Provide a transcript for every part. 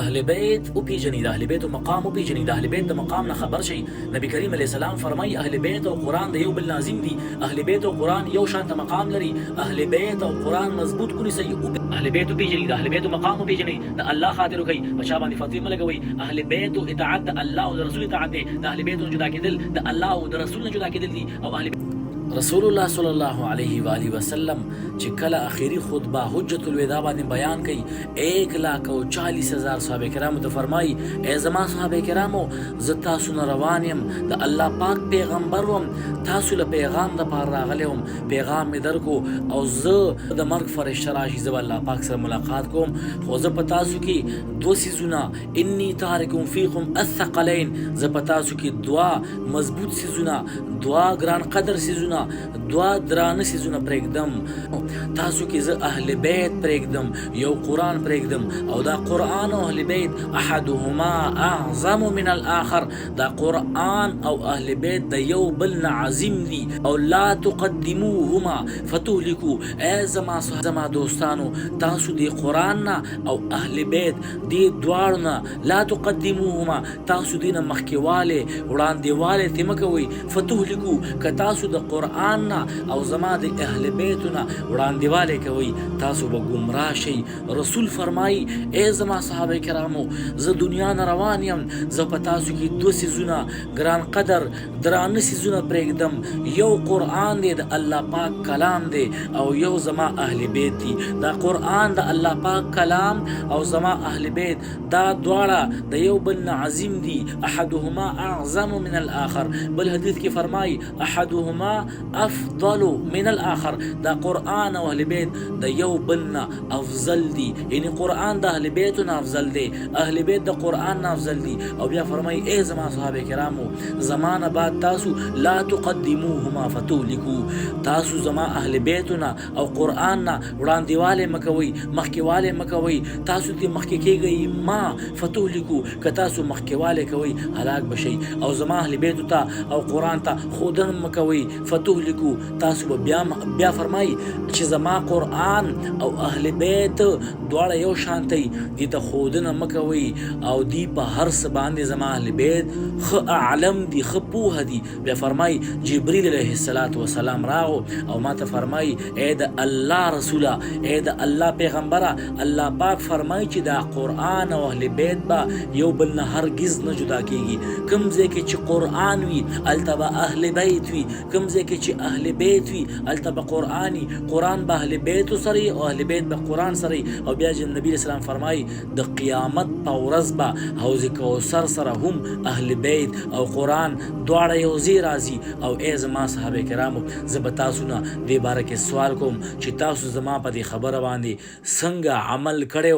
اهل بیت او پیژني، د اهل بیت مقام او پیژني، د اهل بیت د مقام نه خبر شي. نبی کریم علیه السلام فرمایي اهل بیت او قرآن د یو بل لازم دي. اهل بیت او قرآن یو شانته مقام لري. اهل بیت او قرآن مضبوط ونیسئ. اهل بیت پیژني، د اهل بیت مقام پیژني، د الله خاطر کوي، په چا باندې فتوی مه لګوئ. اهل بیت اطاعت د الله او د رسول اطاعت دی. د اهل بیت جدا کېدل د الله او د رسول نه جدا کېدل دي. او اهل رسول الله صلی الله علیه و آله وسلم چې کله اخیری خطبه حجت الوداع باندې بیان کړي 1,40,000 صحابه کرامو ته فرمایي ای زما صحابه کرامو زه تاسو نه روان یم، د الله پاک پیغمبر وم، تاسو له پیغام د پاره راغلی وم، پیغام مې درکو او زه د مرګ فرشته راشي زه به الله پاک سره ملاقات کوم، خو زه په تاسو کې دوه څیزونه انی تارکم فیکم الثقلین، زه په تاسو کې دوه مضبوط څیزونه، دوه ګران قدر څیزونه، دوه درانه څیزونه پرېږدم. تاسو کې زه اهل بیت پرېږدم، یو قرآن پرېږدم، او دا قرآن او اهل بیت احدهما اعظم من الاخر، دا قرآن او اهل بیت د یو بل نه عظیم دي. او لا تقدموهما فتهلكوا، ای زما دوستانو تاسو دی قرآن نه او اهل بیت دی دواړو نه لا تقدموهما، تاسو دینه مخکېواله وړاندېواله تې مه کوئ. فتهلكوا، که تاسو د قرآن نه او زما د اهل بیتونه وړاندېواله کوئ تاسو به ګمراه شئ. رسول فرمایي ای زما صحابه کرامو زه دنیا نه روان یم، زه په تاسو کې دوه څیزونه ګران قدر درانه څیزونه پرېږدم، یو قرآن دی د الله پاک کلام دی او یو زما اهل بیت دي. دا قرآن د الله پاک کلام او زما اهل بیت دا دواړه د یو بل نه عظیم دي. احدهما اعظم من الاخر، بل حدیث کې فرمایي احدهما افضل من الاخر، دا قرآن او اهل بیت د یو بل نه افضل دي، یعنی قرآن د اهل بیتو نه افضل دی، اهل بیت د قرآن نه افضل دي. او بیا فرمایي ای زما صحابه کرامو زمانه بعد تاسو لا تقدموهما فتهلكوا، تاسو زما اهل بیتو نه او قرآن نه وړاندېواله مکوئ، مخکېواله مکوئ، تاسو ته مخکې کېږئ ما فتهلكوا، که تاسو مخکېواله کوئ هلاک بشئ. او زما اهل بیتو ته او قرآن ته ښودنه مکوئ فتهلكوا، تاسو به بیا فرمایي چې زما قرآن او اهل بیت دواړه یو شانتی دي ته ښودنه مه کوئ. او دی په هر څه باندې زما اهل بیت ښه اعلم دي، ښه پوهه دي. بیا فرمایي جبریل علیه السلام راغو او ما ته فرمایي ای د الله رسوله، ای د الله پیغمبره، الله پاک فرمایي چې دا قرآن او اهل بیت به یو بل نه هرګز نه جدا کېږي. کوم ځای کې چې قرآن وي هلته به اهل بیت وي، کوم ځای کې چې اهل بیت وي هلته به قرآن وي، قرآن به اهل بیتو سره او اهل بیت به قرآن سره. او بیا نبی اسلام فرمایي د قیامت په ورځ به حوض کوثر سره هم اهل بیت او قرآن دواړه یو ځای راځي. او ای زما صحابه کرامو زه به تاسو نه دې باره کې سوال کوم چې تاسو زما په دې خبره باندې څنګه عمل کړی،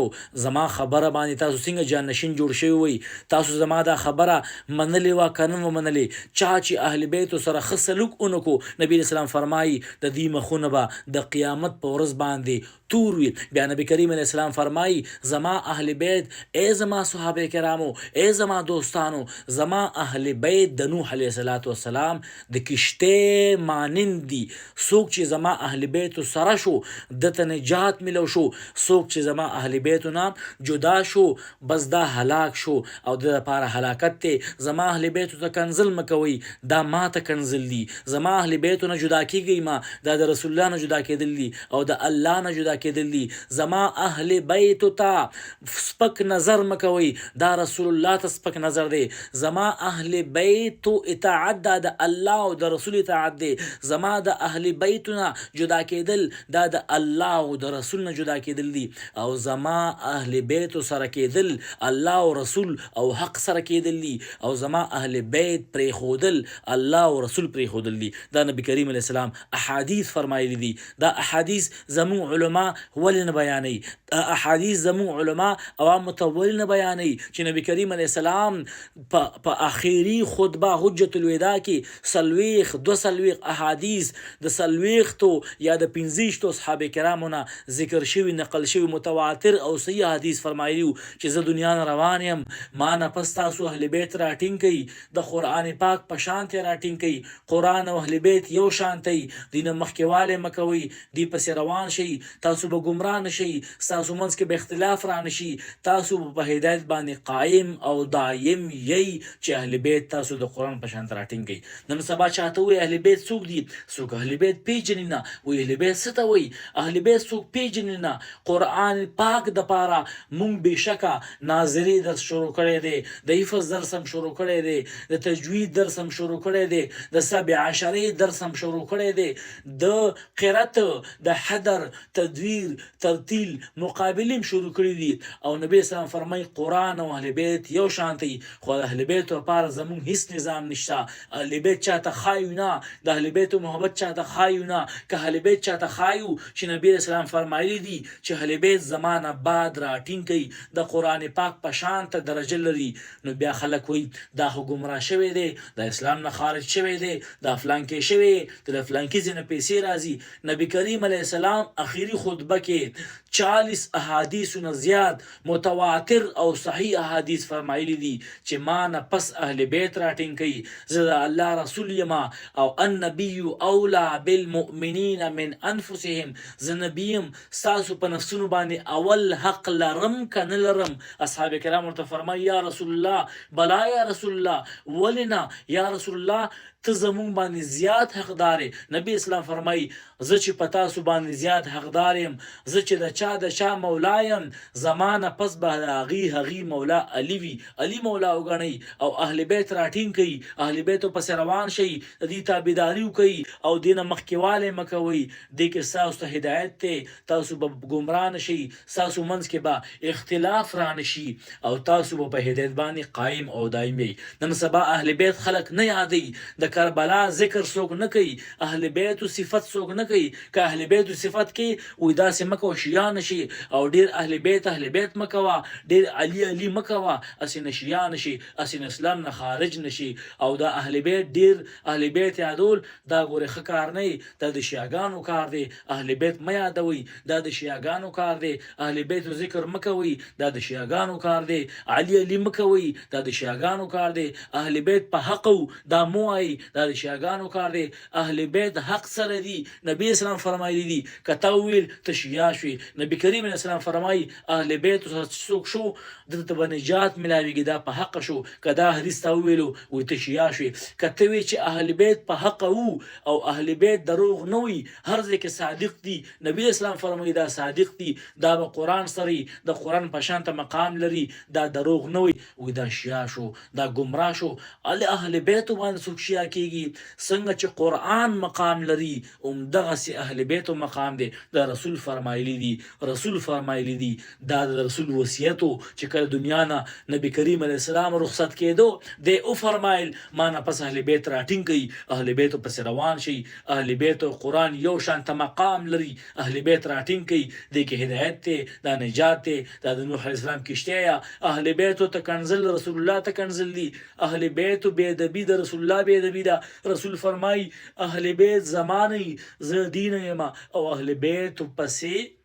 زما خبره باندې تاسو څنګه جانشین جوړ شوي وئ، تاسو زما دا خبره منلې وه که نه منلې. چا چې اهل بیتو سره ښه سلوک ونکو نبی اسلام فرمایي د دې مخونه به د قیامت په ورځ باندې تور وي. بیا نبی کریم علیه السلام فرمایي زما اهل بیت، ای زما صحابه کرامو، ای زما دوستانو، زما اهل بیت د نوح علیه السلام د کشتۍ مانند دي. څوک چې زما اهل بیتو سره شو دته نجات ملو شو، څوک چې زما اهل بیتو نه جدا شو بس دا هلاک شو او د لپاره هلاکت دی. زما اهل بیتو ته کنزل مکوئ، دا ما ته کنزل دي. زما اهل بیتو نه جدا کېږئ ما، دا د رسول الله نه جدا کېدل دي او د الله نه جدا کېدل دي. زما اهل بیتو ته سپک نظر مکوئ، دا رسول الله ته سپک نظر دی. زما اهل بیتو اطاعت دا د الله او د رسول اطاعت دی. زما د اهل بیتو نه جدا کېدل دا د الله او د رسول نه جدا کېدل دي. او زما اهل بیتو سره کېدل الله او رسول او حق سره کېدل دي. او زما اهل بیت پرېښودل الله او رسول پرېښودل دي. دا نبی کریم علیه السلام احادیث فرمایلی دي. دا احادیث زموږ علما ولې نه بیانوي؟ احادیث زموږ علما عوامو ته ولې نه بیانوي چې نبی کریم علیه السلام په آخري خطبه حجت الوداع کې 22 احادیث د 40 یا د 15 صحابه کرامو نه ذکر شوي، نقل شوي، متواتر او صحیح حدیث فرمایلی چې زه دنیا نه روان یم، ما نه پس تاسو اهل بیت راټینګ کړئ، د قرآن پاک په شانتې راټینګ کړئ، قرآن او اهل بیت یو شانتی دینه مخکېوالی مه کوئ، دوی پسې روان شئ، تاسو تاسو به ګمراه نشئ، ستاسو منځ کې به اختلاف را نشي، تاسو په هدایت باندې قایم او دایم یی چې اهل بیت تاسو د قرآن په شان راټینګئ. نن سبا چاته وایي اهل بیت څوک دي؟ څوک اهل بیت پیژني نه، وایي اهل بیت څه ته وایي؟ اهل بیت څوک پیژني نه. قرآن پاک دپاره مونږ بېشکه ناظري درس شروع کړی دی، د حفظ درس هم شروع کړی دی، د تجوید درس هم شروع کړی دی، د سبع عشرې درس هم شروع کړی دی، د قرات د حدر تدویر ترتیل مقابلې هم شروع کړي دي. او نبی اسلام فرمایي قرآن او اهل بیت یو شانتي، خو د اهل بیت لپاره زمونږ هیڅ نظام نشته. اهل بیت چاته خایو نه، د اهل بیت محبت چاته خایو نه. که اهل بیت چاته خایو چې نبی اسلام فرمایلی دي چې اهل بیت زمانه بعد راټینګئ د قرآن پاک په شانته درجه لري، نو بیا خلک وایي دا خو ګمراه شوی دی، د اسلام نه خارج شوی دی، دا فلان کې شوی، د فلان کې ځینې پیسې راځي. نبی کریم علیه السلام اخیری خطبه کې 40 احادیث نه زیات متواتر او صحیح احادیث فرمایلی دي چې ما نه پس اهل بیت راټینګئ، زه د الله رسول یم او النبی اولا بالمؤمنین من انفسهم، زه نبی یم ستاسو په نفسونو باندې اول حق لرم که نه لرم. اصحاب کرام ورته فرمایي یا رسول الله، بلا یا رسول الله، ولې نه یا رسول الله، ته زمونږ باندې زیات حقدار یې. نبی اسلام فرمایي زه چې په تاسو باندې زیات حقدار یم، زه چې د چا مولا یم، زمانه پس به د هغې مولا علي وي، علي مولا وګڼئ او اهل بیت راټینګ کړئ، اهل بیتو پسې روان شئ، د دې تابعداري وکړئ او دې نه مخکې مه کوئ. دې کې ستاسو ته هدایت دی، تاسو به ګمراه نشئ، ستاسو منځ کې به اختلاف را نشي او تاسو به په هدایت باندې قایم او دایم یئ. نن سبا اهل بیت خلک نه یادوي، د کربلا ذکر څوک نه کوي، اهل بیتو صفت څوک نه کوي. که اهل بیتو صفت کې وایي داسې مه کوه شیعه نشي، او ډېر اهل بیت مه کوه، ډېر علي مه کوه، هسې نه شیعه نشي، هسې نه اسلام نه خارج نشي. او دا اهل بیت ډېر اهل بیت یادول دا ګورې ښه کار نه وي، دا د شیعهګانو کار دی. اهل بیت مه یادوئ، دا د شیعهګانو کار دی. اهل بیتو ذکر مه کوئ، دا د شیعهګانو کار دی. علي مه کوئ، دا د شیعهګانو کار دی. اهل بیت په حق دا مو وایي، دا د شیعهګانو کار دی. اهل بیت حق سره دي. نبی اسلام فرمایلی دي که تا وویل ته شیعه شوې. نبی کریم علیه السلام فرمایي اهل بیت څوک شو دلته به نجات ملاویږي، دا په حق شو. که دا حدیث تا وویلو وایي ته شیعه شوې. که ته وایې چې اهل بیت په حق وو او اهل بیت دروغ نه وي، هر ځای کې صادق دي، نبی اسلام فرمایي دا صادق دي، دا به قرآن سره د قرآن په شانته مقام لري، دا دروغ نه وي، وایي دا شیعه شو، دا ګمراه شو. اهل بیتو باندې څوک شیعه کېږي، څنګه چې قرآن مقام لري همدغسې اهل بیتو مقام دی. دا رسول فرمایلی دي، رسول فرمایلی دي، دا د رسول وصیت و چې کله دنیا نه نبی کریم علیه السلام رخصت کېدو دی او فرمایل ما نه پس اهل بیت راټینګ کړئ، اهل بیتو پسې روان شئ، اهل بیتو قرآن یو شانته مقام لري، اهل بیت راټینګ کړئ، دې کې هدایت دی، دا نجات دی، دا د نوح علیه السلام کشتۍ یا اهل بیتو ته کنزل رسول الله ته کنزل دي، اهل بیتو بېادبي د رسول الله بېادبي ده. رسول فرمایي اهل بیت زمانه زه دین یم او اهل بیت پسې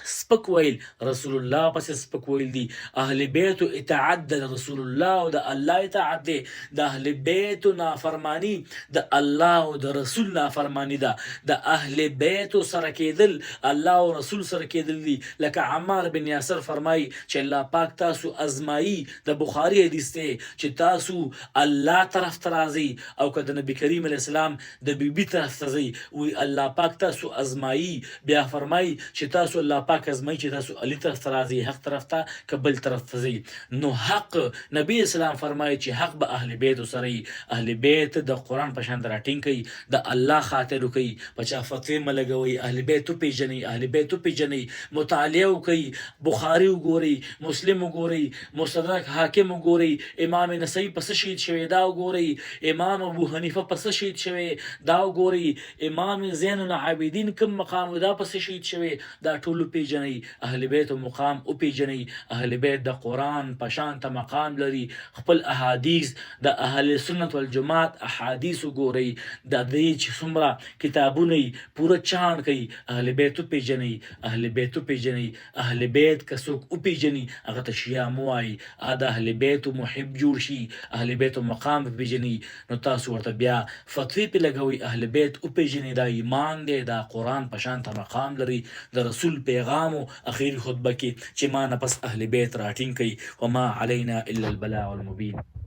سپک ویل رسول الله پسې سپک ویل دي. اهل بیتو اطاعت د رسول الله او د الله اطاعت دی. د اهل بیتو نافرمانی د الله او د رسول نافرمانی ده. د اهل بیتو سره کېدل الله او رسول سره کېدل دي. لکه عمار بن یاسر فرمایي چې الله پاک تاسو ازمایي، د بخاري حدیث دی چې تاسو الله طرف ته راځئ او که د نبی کریم علیه السلام د بیبي طرف ته ځئ وی الله پاک تاسو ازمایي. بیا فرمایي چې تاسو الله پاک ازمایي چې تاسو علي طرف ته راځئ، حق طرف ته که بل طرف ته ځئ. نو حق نبی اسلام فرمایي چې حق به اهل بیتو سره وي. اهل بیت د قرآن په شان راټینګ کړئ، د الله خاطر وکړئ، په چا فتوې مه لګوئ، اهل بیت وپېژنئ، اهل بیت وپېژنئ، مطالعه وکړئ، بخاري وګورئ، مسلم وګورئ، مستدرک حاکم وګورئ، امام نسائی په څه شهید شوی دا وګورئ، امام ابو حنیفه په څه شهید شوی دا وګورئ، امام زین العابدین کوم مقام دا په څه شهید شوی دا ټول وپیژنئ، اهل بیت مقام وپیژنئ. اهل بیت د قرآن په شان ته مقام لري. خپل احادیث د اهل سنت والجماعت احادیث وګورئ، د دې چې څومره کتابونه پوره چاڼ کوي. اهل بیت وپیژنئ، اهل بیت وپیژنئ. اهل بیت که څوک وپیژني هغه ته شیعه مه وایئ، د اهل بیتو محب جوړ شي، اهل بیتو مقام وپیژني، نو تاسو ورته بیا فتوی پې لګوئ. اهل بیت وپیژنئ، دا ایمان دی، دا قرآن په شان ته مقام لري. د رسول پیغام اخیری خطبه کې چې ما نه پس اهل بیت راټینګ کړئ، وما علینا الا البلاغ المبین.